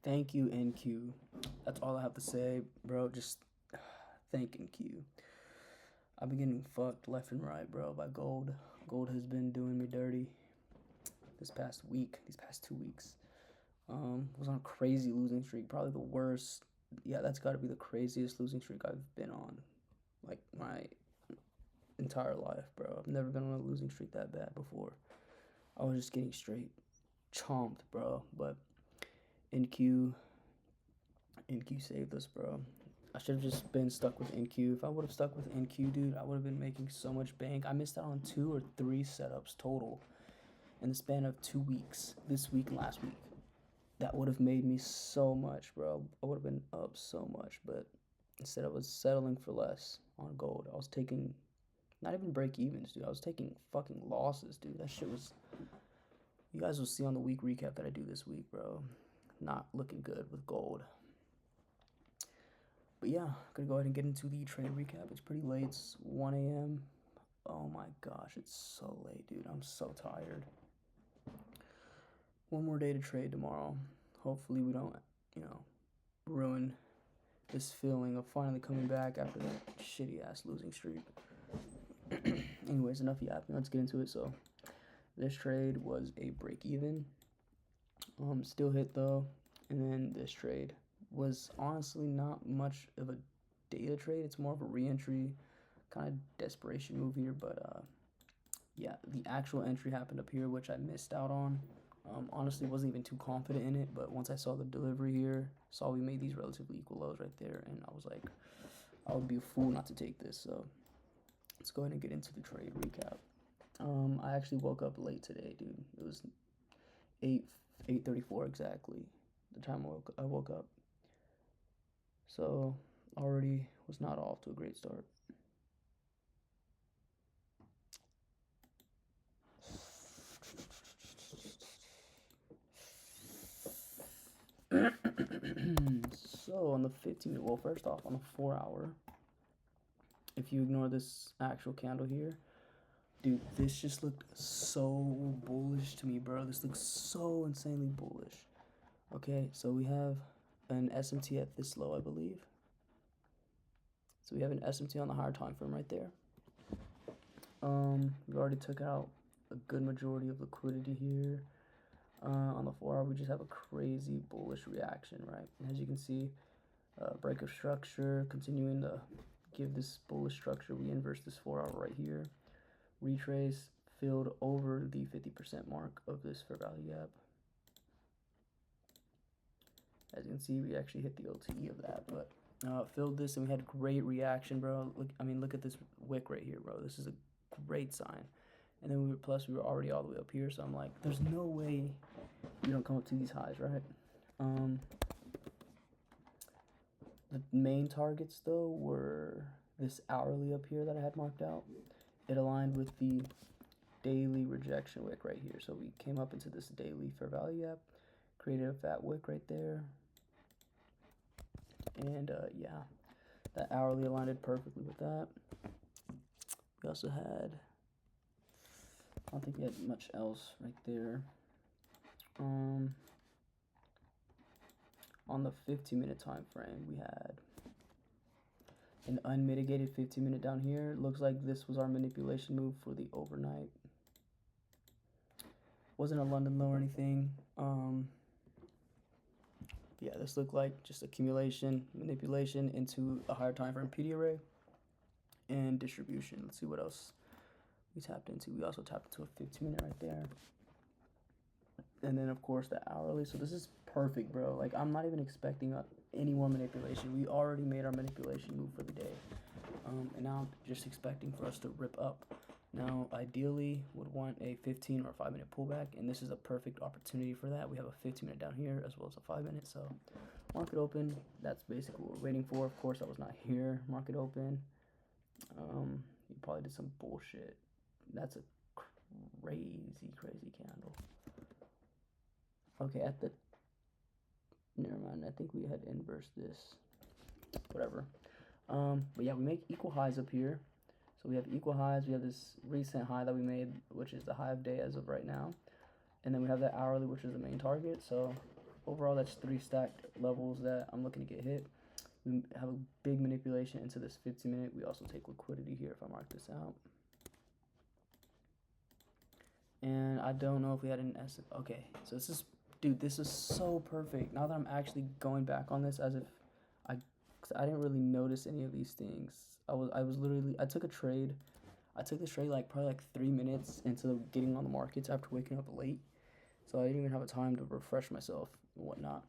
Thank you, NQ. That's all I have to say, bro. Just thank NQ. I've been getting fucked left and right, bro, by gold. Gold has been doing me dirty this past week, these past 2 weeks. Was on a crazy losing streak, probably the worst. Yeah, that's got to be the craziest losing streak I've been on, like my entire life, bro. I've never been on a losing streak that bad before. I was just getting straight chomped, bro. But NQ, NQ saved us, bro. I should have just been stuck with NQ. If I would have stuck with NQ, dude, I would have been making so much bank. I missed out on 2 or 3 setups total in the span of 2 weeks, this week and last week. That would have made me so much, bro. I would have been up so much, but instead I was settling for less on gold. I was taking not even break evens, dude. I was taking fucking losses, dude. That shit was. You guys will see on the week recap that I do this week, bro. Not looking good with gold. But yeah, gonna go ahead and get into the trade recap. It's pretty late. It's 1 a.m. Oh my gosh, it's so late, dude. I'm so tired. One more day to trade tomorrow. Hopefully we don't, ruin this feeling of finally coming back after that shitty ass losing streak. Anyways, enough yapping. Let's get into it. So this trade was a break even. Still hit though, and then this trade was honestly not much of a data trade. It's more of a re-entry, kind of desperation move here. But yeah, the actual entry happened up here, which I missed out on. Honestly, wasn't even too confident in it, but once I saw the delivery here, saw we made these relatively equal lows right there, and I was like, I would be a fool not to take this. So let's go ahead and get into the trade recap. I actually woke up late today, dude. It was 8:34 exactly the time I woke up. So already was not off to a great start. So on the 15, well, first off, on the 4 hour, if you ignore this actual candle here, dude, this just looked so bullish to me, bro. This looks so insanely bullish. Okay, so we have an SMT at this low, I believe. So we have an SMT on the higher time frame right there. We already took out a good majority of liquidity here. On the 4 hour, we just have a crazy bullish reaction, right? And as you can see, break of structure, continuing to give this bullish structure. We inverse this 4 hour right here. Retrace, filled over the 50% mark of this fair value gap. As you can see, we actually hit the OTE of that, but filled this and we had great reaction, bro. Look at this wick right here, bro. This is a great sign. And then we were already all the way up here, so I'm like, there's no way you don't come up to these highs, right? The main targets though were this hourly up here that I had marked out. It aligned with the daily rejection wick right here. So we came up into this daily fair value gap, created a fat wick right there. And yeah, that hourly aligned perfectly with that. We also had, I don't think we had much else right there. On the 15-minute time frame, we had an unmitigated 15-minute down here. Looks like this was our manipulation move for the overnight. Wasn't a London low or anything. Yeah, this looked like just accumulation, manipulation into a higher time frame PD array and distribution. Let's see what else we tapped into. We also tapped into a 15-minute right there. And then, of course, the hourly. So this is perfect, bro. Like, I'm not even expecting any more manipulation. We already made our manipulation move for the day. And now I'm just expecting for us to rip up. Now, ideally, would want a 15 or 5-minute pullback, and this is a perfect opportunity for that. We have a 15-minute down here as well as a 5-minute. So market open, that's basically what we're waiting for. Of course, I was not here. Market open. You probably did some bullshit. That's a crazy candle. Okay, never mind. I think we had inversed this. Whatever. But yeah, we make equal highs up here. So we have equal highs. We have this recent high that we made, which is the high of day as of right now. And then we have that hourly, which is the main target. So overall, that's 3 stacked levels that I'm looking to get hit. We have a big manipulation into this 50-minute. We also take liquidity here if I mark this out. And I don't know if we had an S. Okay, so this is, dude, this is so perfect. Now that I'm actually going back on this, as if I didn't really notice any of these things. I was literally, I took a trade. I took this trade like probably like 3 minutes into getting on the markets after waking up late. So I didn't even have a time to refresh myself and whatnot.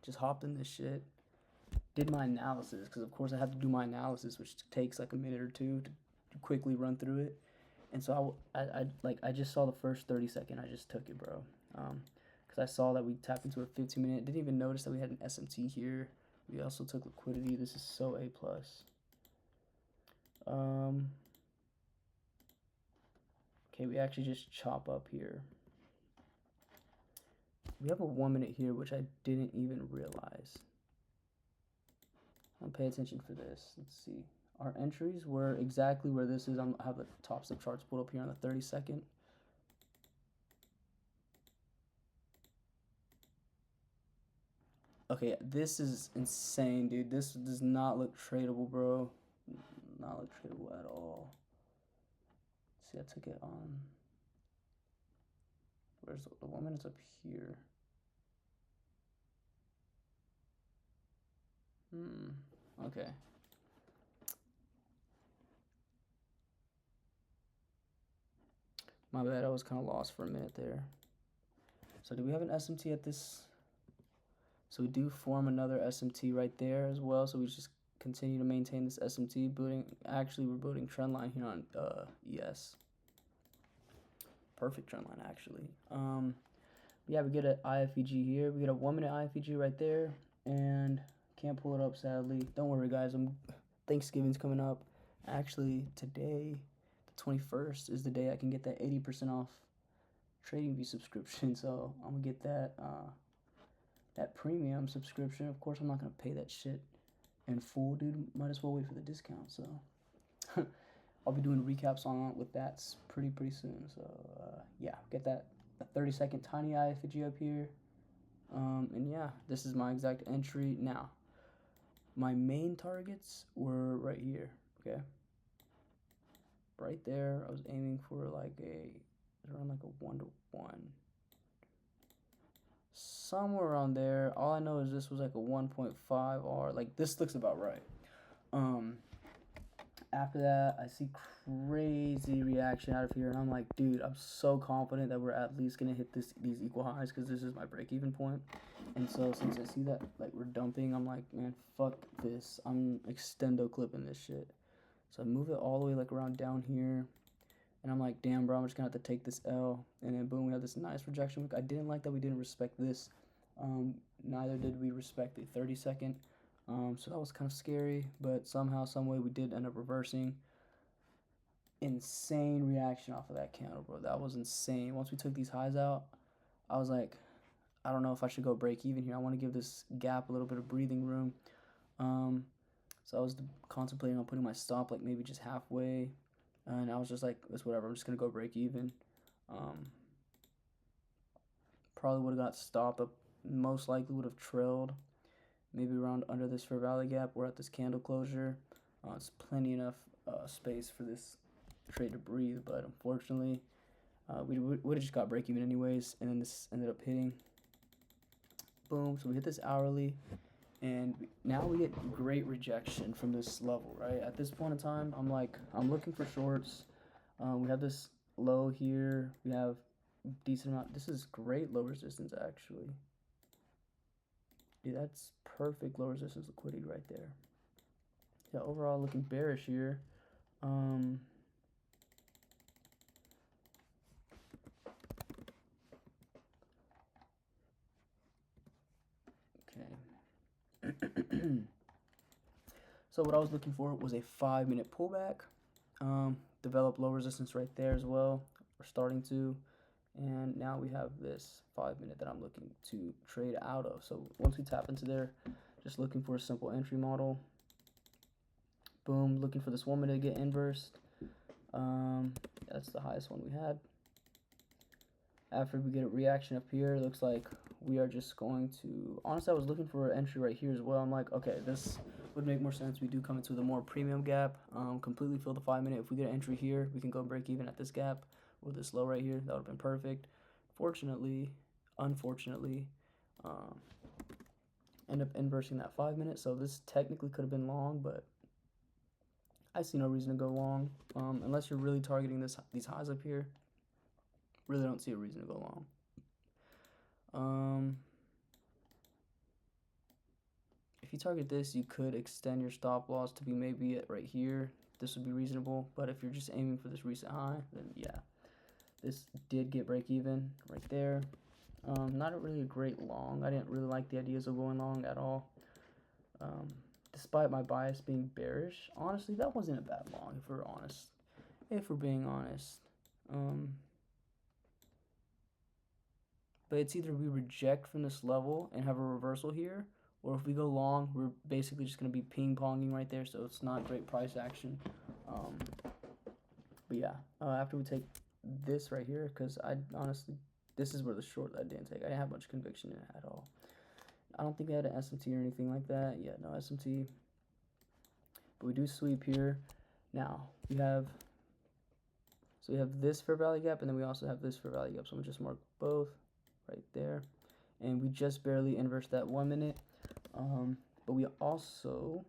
Just hopped in this shit, did my analysis, because of course I have to do my analysis, which takes like a minute or two to quickly run through it. And so I just saw the first 30-second. I just took it, bro. Because I saw that we tapped into a 15-minute. Didn't even notice that we had an SMT here. We also took liquidity. This is so A+. Okay, we actually just chop up here. We have a 1 minute here, which I didn't even realize. I'll pay attention for this. Let's see. Our entries were exactly where this is. I have the top sub charts pulled up here on the 30-second. Okay, this is insane, dude. This does not look tradable, bro. Not look tradable at all. See, I took it on. Where's the 1 minute's up here? Okay. My bad, I was kind of lost for a minute there. So do we have an SMT at this? So we do form another SMT right there as well. So we just continue to maintain this SMT building. Actually, we're building trend line here on ES. Perfect trend line, actually. Yeah, we get an IFEG here. We get a 1 minute IFEG right there. And can't pull it up, sadly. Don't worry, guys. Thanksgiving's coming up. Actually, today, the 21st, is the day I can get that 80% off TradingView subscription. So I'm gonna get that that premium subscription. Of course, I'm not gonna pay that shit in full, dude. Might as well wait for the discount. So I'll be doing recaps on with that pretty soon. So yeah, get that a 30-second tiny IFG up here. And yeah, this is my exact entry. Now, my main targets were right here. Okay, right there. I was aiming for like around like a 1-to-1. Somewhere around there. All I know is this was like a 1.5 R. Like, this looks about right. After that, I see crazy reaction out of here, and I'm like, dude, I'm so confident that we're at least gonna hit these equal highs, because this is my break-even point. And so since I see that like we're dumping, I'm like, man, fuck this. I'm extendo clipping this shit. So I move it all the way like around down here. And I'm like, damn, bro, I'm just going to have to take this L. And then, boom, we have this nice rejection week. I didn't like that we didn't respect this. Neither did we respect the 30-second. So that was kind of scary. But somehow, some way, we did end up reversing. Insane reaction off of that candle, bro. That was insane. Once we took these highs out, I was like, I don't know if I should go break even here. I want to give this gap a little bit of breathing room. So I was contemplating on putting my stop like maybe just halfway. And I was just like, it's whatever. I'm just going to go break even. Probably would have got stopped up. Most likely would have trailed. Maybe around under this fair value gap. We're at this candle closure. It's plenty enough space for this trade to breathe. But unfortunately, we would have just got break even anyways. And then this ended up hitting. Boom. So we hit this hourly. And now we get great rejection from this level, right? At this point in time, I'm like, I'm looking for shorts. We have this low here. We have decent amount. This is great low resistance, actually. Dude, that's perfect low resistance liquidity right there. Yeah, overall looking bearish here. So what I was looking for was a 5-minute pullback. Develop low resistance right there as well. We're starting to. And now we have this 5-minute that I'm looking to trade out of. So once we tap into there, just looking for a simple entry model. Boom, looking for this 1 minute to get inversed. That's the highest one we had. After we get a reaction up here, it looks like we are just going to... Honestly, I was looking for an entry right here as well. I'm like, okay, this would make more sense. We do come into the more premium gap. Completely fill the 5 minute. If we get an entry here, we can go break even at this gap or this low right here. That would have been perfect. Unfortunately, end up inversing that 5 minute. So this technically could have been long, but I see no reason to go long. Unless you're really targeting these highs up here. Really don't see a reason to go long. If you target this, you could extend your stop loss to be maybe at right here. This would be reasonable. But if you're just aiming for this recent high, then yeah. This did get break even right there. Not really a great long. I didn't really like the ideas of going long at all. Despite my bias being bearish, honestly, that wasn't a bad long if we're honest. If we're being honest. But it's either we reject from this level and have a reversal here, or if we go long, we're basically just going to be ping-ponging right there, so it's not great price action. But yeah, after we take this right here, because I honestly, this is where the short I didn't take. I didn't have much conviction in it at all. I don't think I had an SMT or anything like that. Yeah, no SMT. But we do sweep here. Now, we have this fair value gap, and then we also have this fair value gap. So I'm going to just mark both right there. And we just barely inversed that 1 minute. But we also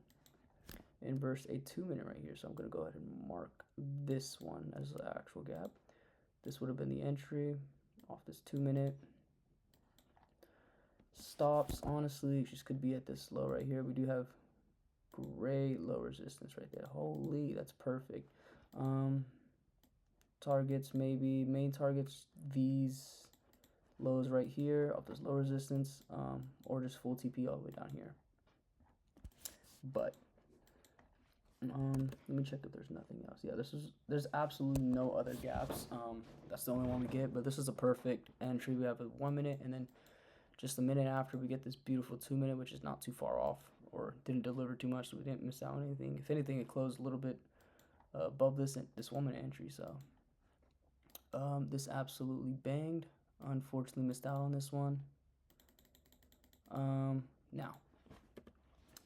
inversed a 2 minute right here. So I'm going to go ahead and mark this one as the actual gap. This would have been the entry off this 2 minute. Stops, honestly, just could be at this low right here. We do have great low resistance right there. Holy, that's perfect. Targets, maybe main targets, these lows right here off this low resistance, or just full TP all the way down here. But let me check if there's nothing else. Yeah, there's absolutely no other gaps. That's the only one we get, but this is a perfect entry. We have a 1 minute, and then just a minute after we get this beautiful 2 minute, which is not too far off, or didn't deliver too much, so we didn't miss out on anything. If anything, it closed a little bit above this 1 minute entry. So this absolutely banged. Unfortunately, missed out on this one. Now,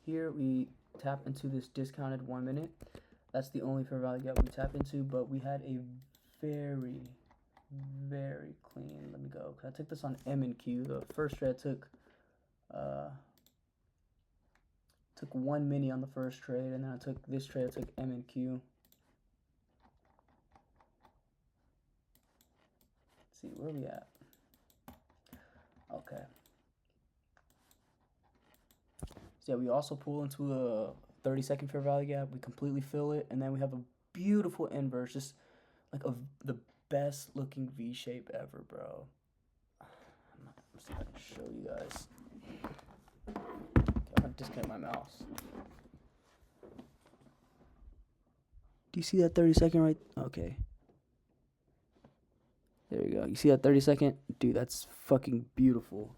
here we tap into this discounted 1 minute. That's the only fair value gap we tap into, but we had a very, very clean. Let me go. I took this on M and Q. The first trade I took 1 mini on the first trade, and then I took this trade. I took M and Q. Let's see, where are we at? Okay. So yeah, we also pull into a 30-second fair value gap. We completely fill it, and then we have a beautiful inverse, just like the best looking V shape ever, bro. Let's see if I can show you guys. Okay, I'm gonna disconnect my mouse. Do you see that 30-second right? Okay. There you go. You see that 30-second? Dude, that's fucking beautiful.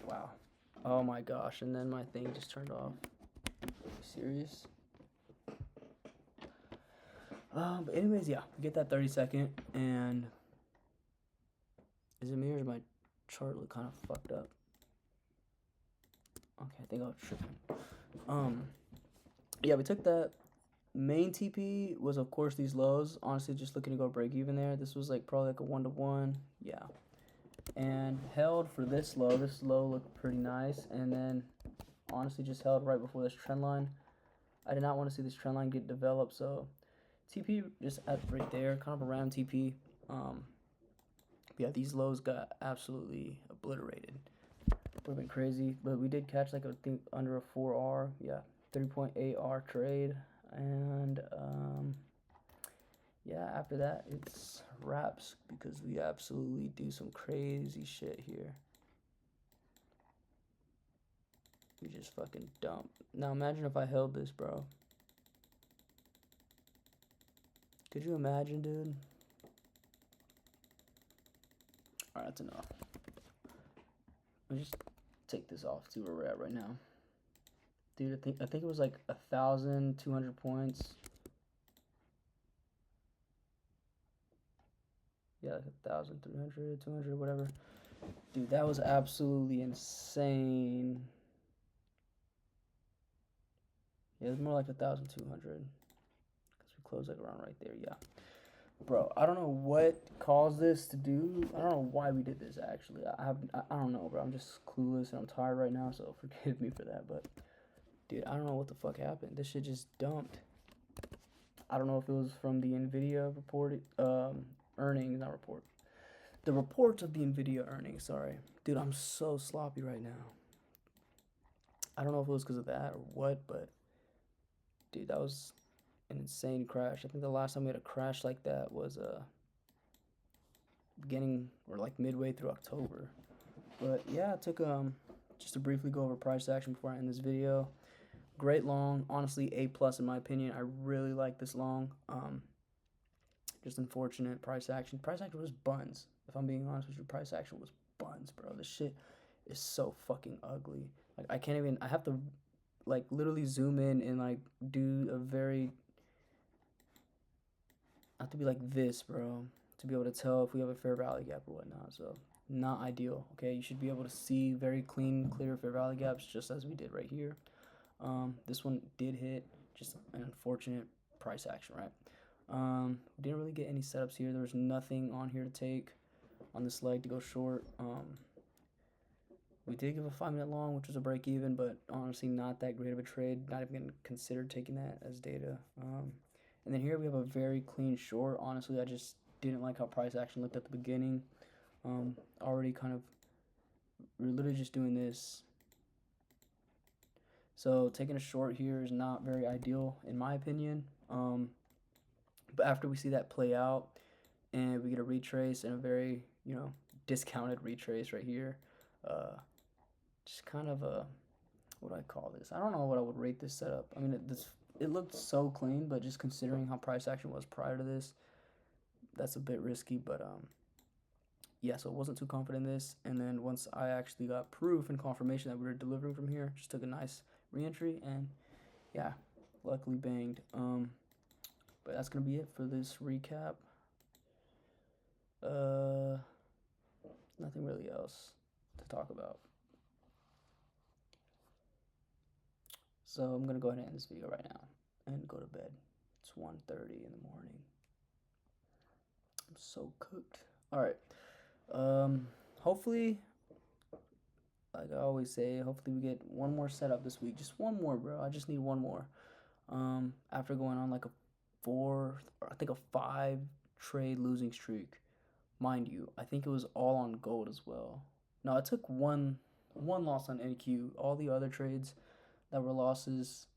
Wow. Oh my gosh. And then my thing just turned off. Are you serious? But anyways, yeah. We get that 30-second. And is it me or is my chart look kind of fucked up? Okay, I think I was tripping. Yeah, we took that. Main TP was, of course, these lows. Honestly, just looking to go break even there. This was like probably like a 1-to-1. Yeah. And held for this low. This low looked pretty nice. And then, honestly, just held right before this trend line. I did not want to see this trend line get developed. So, TP just at right there. Kind of a round TP. Yeah, these lows got absolutely obliterated. Would have been crazy. But we did catch like, I think, under a 4R. Yeah, 3.8R trade. And yeah, after that it's wraps because we absolutely do some crazy shit here. We just fucking dump. Now imagine if I held this, bro. Could you imagine, dude? Alright, that's enough. Let me just take this off, see where we're at right now. Dude, I think it was like 1,200 points. like 1,300, 200, whatever. Dude, that was absolutely insane. Yeah, it's more like 1,200. Because we closed like around right there, yeah. Bro, I don't know what caused this to do. I don't know why we did this, actually. I don't know, bro. I'm just clueless and I'm tired right now, so forgive me for that. But, dude, I don't know what the fuck happened. This shit just dumped. I don't know if it was from the NVIDIA report, earnings, not report. The reports of the NVIDIA earnings, sorry. Dude, I'm so sloppy right now. I don't know if it was because of that or what, but, dude, that was an insane crash. I think the last time we had a crash like that was beginning or like midway through October. But yeah, it took just to briefly go over price action before I end this video. Great long, honestly A plus in my opinion. I really like this long. Just unfortunate price action. Price action was buns. If I'm being honest with you, price action was buns, bro. This shit is so fucking ugly. Like I can't even. I have to like literally zoom in and like do a very. I have to be like this, bro, to be able to tell if we have a fair value gap or whatnot. So not ideal. Okay, you should be able to see very clean, clear fair value gaps, just as we did right here. This one did hit, just an unfortunate price action, right? We didn't really get any setups here. There was nothing on here to take on this leg to go short. We did give a 5-minute long, which was a break even, but honestly not that great of a trade. Not even gonna consider taking that as data. And then here we have a very clean short. Honestly, I just didn't like how price action looked at the beginning. Already kind of, we're literally just doing this. So taking a short here is not very ideal in my opinion. But after we see that play out and we get a retrace and a very, discounted retrace right here, just kind of a, what do I call this? I don't know what I would rate this setup. I mean, it looked so clean, but just considering how price action was prior to this, that's a bit risky. But yeah, so I wasn't too confident in this. And then once I actually got proof and confirmation that we were delivering from here, just took a nice re-entry and yeah, luckily banged. But that's gonna be it for this recap. Nothing really else to talk about. So I'm gonna go ahead and end this video right now and go to bed. It's 1:30 in the morning. I'm so cooked. All right. Hopefully, like I always say, hopefully we get one more setup this week. Just one more, bro. I just need one more. After going on like a 5 trade losing streak. Mind you, I think it was all on gold as well. No, I took one loss on NQ. All the other trades that were losses,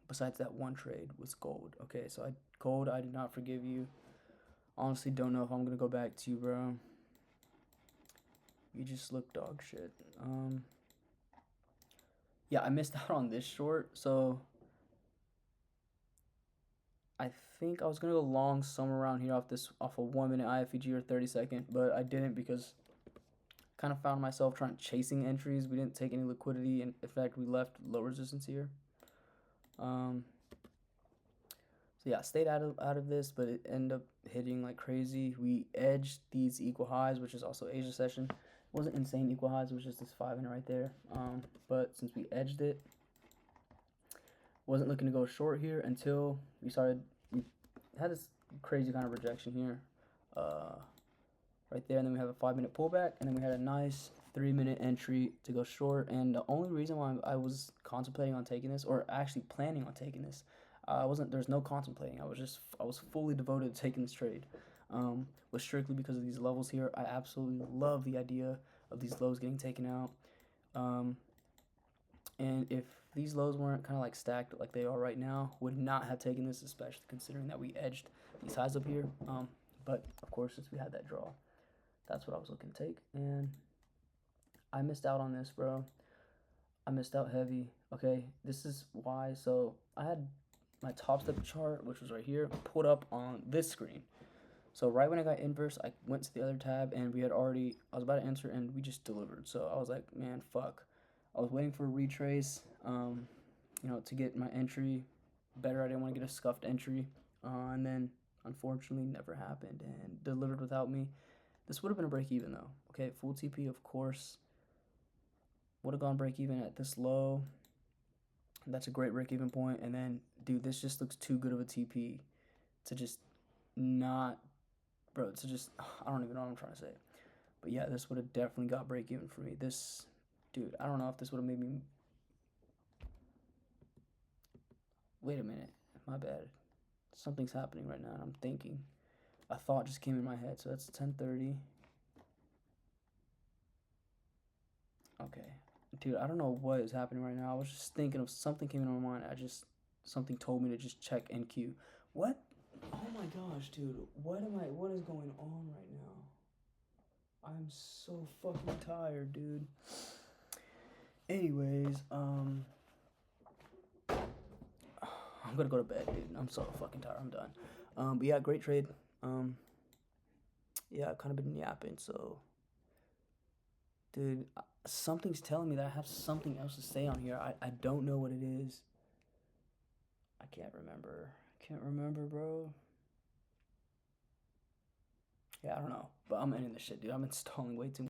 besides that one trade, was gold. Okay, so gold, I did not forgive you. Honestly, don't know if I'm gonna go back to you, bro. You just look dog shit. Yeah, I missed out on this short, so I think I was gonna go long somewhere around here off a 1-minute IFEG or 30-second, but I didn't because I kind of found myself chasing entries. We didn't take any liquidity, and in fact, we left low resistance here. So yeah, stayed out of this, but it ended up hitting like crazy. We edged these equal highs, which is also Asia session. It wasn't insane equal highs, it was just this 5-minute right there. But since we edged it, wasn't looking to go short here until we had this crazy kind of rejection here, right there, and then we have a 5-minute pullback, and then we had a nice 3-minute entry to go short. And the only reason why I was contemplating on taking this, or actually planning on taking this, there's no contemplating. I was fully devoted to taking this trade. Was strictly because of these levels here. I absolutely love the idea of these lows getting taken out. And if these lows weren't kind of like stacked like they are right now, would not have taken this, especially considering that we edged these highs up here. But of course, since we had that draw, that's what I was looking to take, and I missed out on this, bro. I missed out heavy. Okay, this is why. So I had my top step chart, which was right here, pulled up on this screen. So right when I got inverse, I went to the other tab, and I was about to enter, and we just delivered. So I was like, man, fuck. I was waiting for a retrace, to get my entry better. I didn't want to get a scuffed entry. And then unfortunately never happened and delivered without me. This would have been a break even though. Okay, full TP, of course. Would have gone break even at this low. That's a great break even point. And then, dude, this just looks too good of a TP to just not, bro, to just, I don't even know what I'm trying to say. But yeah, this would have definitely got break even for me. This, dude, I don't know if this would have made me, wait a minute, my bad. Something's happening right now. I'm thinking. A thought just came in my head. So that's 10:30. Okay. Dude, I don't know what is happening right now. I was just thinking of something came in my mind. Something told me to just check NQ. What? Oh my gosh, dude. What is going on right now? I'm so fucking tired, dude. Anyways, I'm gonna go to bed, dude. I'm so fucking tired. I'm done. But yeah, great trade. Yeah, I've kind of been yapping, so dude, something's telling me that I have something else to say on here. I don't know what it is. I can't remember, bro. Yeah, I don't know. But I'm ending this shit, dude. I'm installing way too much.